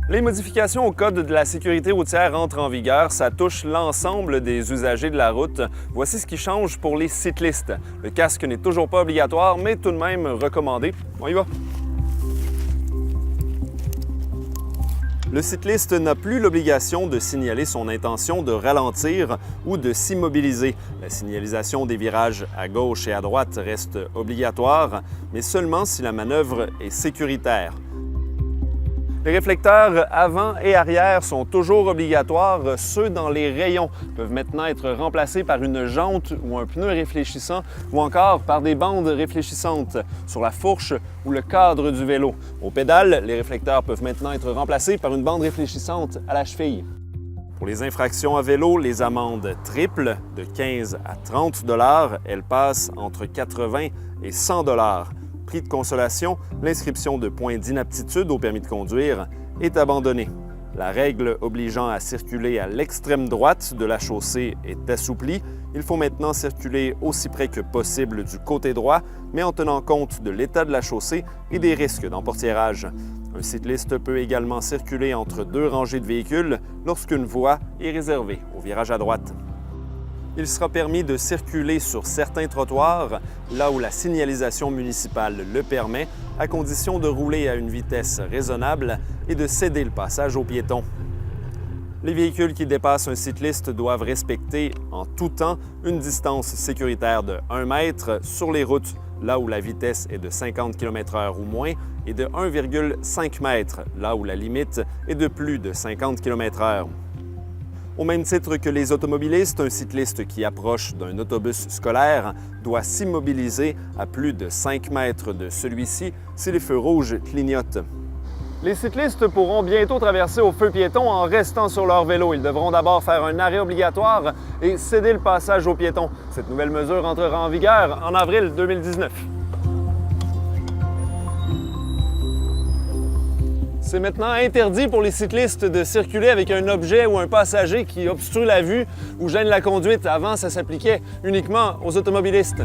Les modifications au Code de la sécurité routière entrent en vigueur. Ça touche l'ensemble des usagers de la route. Voici ce qui change pour les cyclistes. Le casque n'est toujours pas obligatoire, mais tout de même recommandé. On y va! Le cycliste n'a plus l'obligation de signaler son intention de ralentir ou de s'immobiliser. La signalisation des virages à gauche et à droite reste obligatoire, mais seulement si la manœuvre est sécuritaire. Les réflecteurs avant et arrière sont toujours obligatoires. Ceux dans les rayons peuvent maintenant être remplacés par une jante ou un pneu réfléchissant ou encore par des bandes réfléchissantes sur la fourche ou le cadre du vélo. Aux pédales, les réflecteurs peuvent maintenant être remplacés par une bande réfléchissante à la cheville. Pour les infractions à vélo, les amendes triples de 15 à 30 $, elles passent entre 80 et 100 $. Prix de consolation, l'inscription de points d'inaptitude au permis de conduire est abandonnée. La règle obligeant à circuler à l'extrême droite de la chaussée est assouplie. Il faut maintenant circuler aussi près que possible du côté droit, mais en tenant compte de l'état de la chaussée et des risques d'emportiérage. Un cycliste peut également circuler entre deux rangées de véhicules lorsqu'une voie est réservée au virage à droite. Il sera permis de circuler sur certains trottoirs, là où la signalisation municipale le permet, à condition de rouler à une vitesse raisonnable et de céder le passage aux piétons. Les véhicules qui dépassent un cycliste doivent respecter en tout temps une distance sécuritaire de 1 mètre sur les routes, là où la vitesse est de 50 km/h ou moins, et de 1,5 mètre, là où la limite est de plus de 50 km/h. Au même titre que les automobilistes, un cycliste qui approche d'un autobus scolaire doit s'immobiliser à plus de 5 mètres de celui-ci si les feux rouges clignotent. Les cyclistes pourront bientôt traverser au feu piéton en restant sur leur vélo. Ils devront d'abord faire un arrêt obligatoire et céder le passage aux piétons. Cette nouvelle mesure entrera en vigueur en avril 2019. C'est maintenant interdit pour les cyclistes de circuler avec un objet ou un passager qui obstrue la vue ou gêne la conduite. Avant, ça s'appliquait uniquement aux automobilistes.